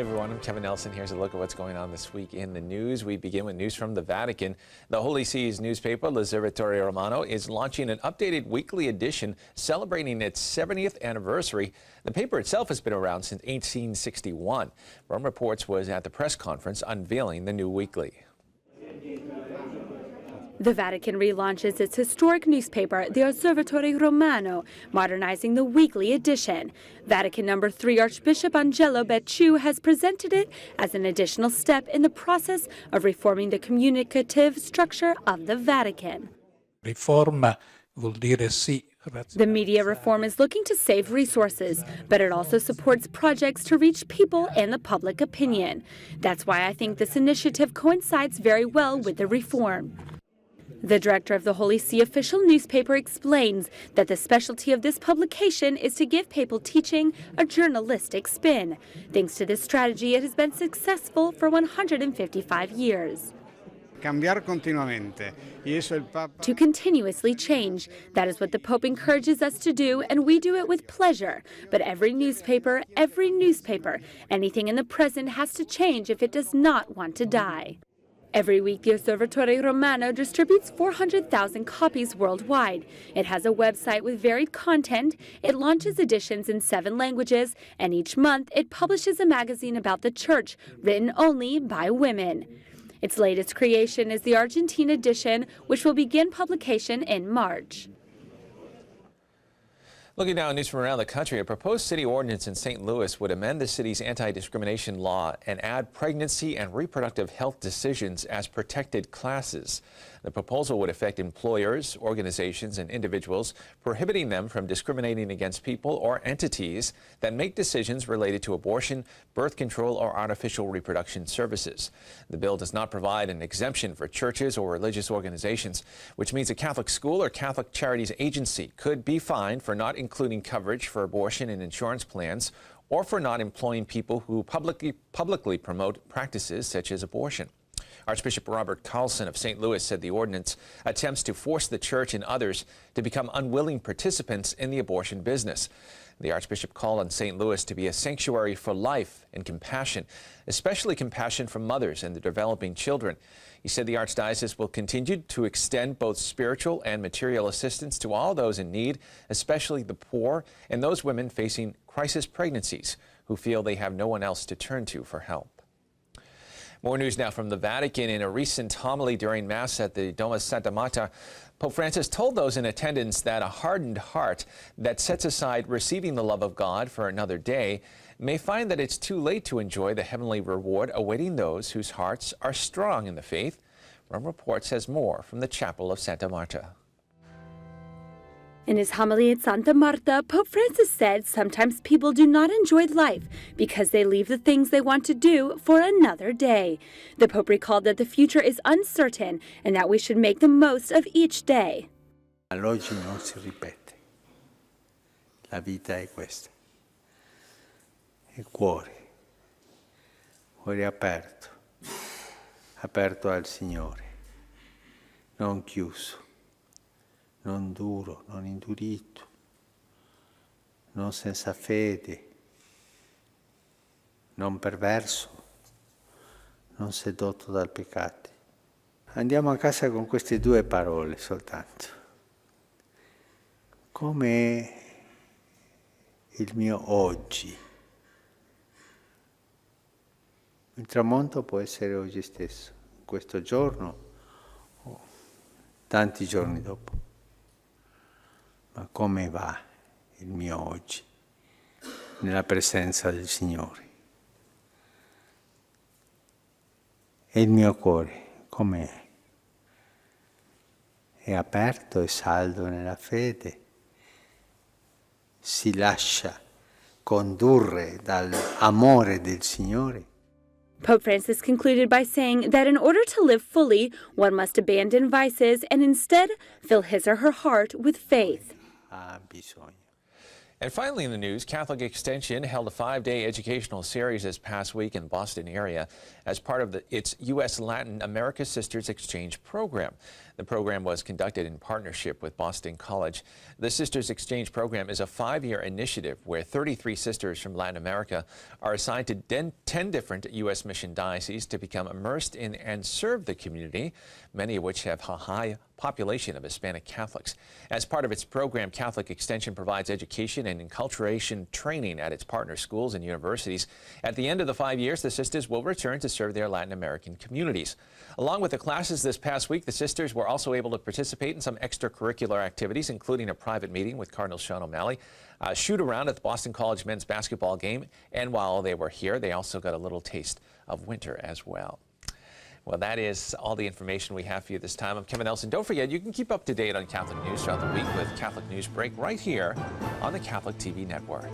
everyone, I'm Kevin Nelson. Here's a look at what's going on this week in the news. We begin with news from the Vatican. The Holy See's newspaper, L'Osservatore Romano, is launching an updated weekly edition celebrating its 70th anniversary. The paper itself has been around since 1861. Rome Reports was at the press conference unveiling the new weekly. The Vatican relaunches its historic newspaper, the L'Osservatore Romano, modernizing the weekly edition. Vatican No. 3 Archbishop Angelo Becciu has presented it as an additional step in the process of reforming the communicative structure of the Vatican. Riforma vuol dire sì. The media reform is looking to save resources, but it also supports projects to reach people and the public opinion. That's why I think this initiative coincides very well with the reform. The director of the Holy See official newspaper explains that the specialty of this publication is to give papal teaching a journalistic spin. Thanks to this strategy, it has been successful for 155 years. To continuously change. That is what the Pope encourages us to do, and we do it with pleasure. But every newspaper, anything in the present has to change if it does not want to die. Every week, the L'Osservatore Romano distributes 400,000 copies worldwide. It has a website with varied content, it launches editions in 7 languages, and each month it publishes a magazine about the Church, written only by women. Its latest creation is the Argentine edition, which will begin publication in March. Looking now at news from around the country, a proposed city ordinance in St. Louis would amend the city's anti-discrimination law and add pregnancy and reproductive health decisions as protected classes. The proposal would affect employers, organizations, and individuals, prohibiting them from discriminating against people or entities that make decisions related to abortion, birth control, or artificial reproduction services. The bill does not provide an exemption for churches or religious organizations, which means a Catholic school or Catholic charities agency could be fined for not including coverage for abortion in insurance plans or for not employing people who publicly promote practices such as abortion. Archbishop Robert Carlson of St. Louis said the ordinance attempts to force the church and others to become unwilling participants in the abortion business. The Archbishop called on St. Louis to be a sanctuary for life and compassion, especially compassion for mothers and the developing children. He said the Archdiocese will continue to extend both spiritual and material assistance to all those in need, especially the poor and those women facing crisis pregnancies who feel they have no one else to turn to for help. More news now from the Vatican. In a recent homily during Mass at the Domus Sanctae Marthae, Pope Francis told those in attendance that a hardened heart that sets aside receiving the love of God for another day may find that it's too late to enjoy the heavenly reward awaiting those whose hearts are strong in the faith. Rome Reports has more from the Chapel of Santa Marta. In his homily at Santa Marta, Pope Francis said sometimes people do not enjoy life because they leave the things they want to do for another day. The Pope recalled that the future is uncertain and that we should make the most of each day. L'oggi non si ripete. La vita è questa. Il cuore aperto, aperto al Signore, non chiuso. Non duro, non indurito, non senza fede, non perverso, non sedotto dal peccato. Andiamo a casa con queste 2 parole soltanto. Com'è il mio oggi? Il tramonto può essere oggi stesso, questo giorno o tanti giorni dopo. Ma come va il mio oggi nella presenza del Signore? E il mio cuore com'è? È aperto e saldo nella fede? Si lascia condurre dall'amore del Signore? Pope Francis concluded by saying that in order to live fully, one must abandon vices and instead fill his or her heart with faith. And finally in the news, Catholic Extension held a 5-day educational series this past week in the Boston area as part of its U.S. Latin America Sisters Exchange program. The program was conducted in partnership with Boston College. The Sisters Exchange Program is a 5-year initiative where 33 sisters from Latin America are assigned to 10 different U.S. mission dioceses to become immersed in and serve the community, many of which have a high population of Hispanic Catholics. As part of its program, Catholic Extension provides education and enculturation training at its partner schools and universities. At the end of the 5 years, the sisters will return to serve their Latin American communities. Along with the classes this past week, the sisters were also able to participate in some extracurricular activities, including a private meeting with Cardinal Sean O'Malley, a shoot around at the Boston College men's basketball game, and while they were here, they also got a little taste of winter as well. Well, that is all the information we have for you this time. I'm Kevin Nelson. Don't forget, you can keep up to date on Catholic news throughout the week with Catholic Newsbreak right here on the Catholic TV network.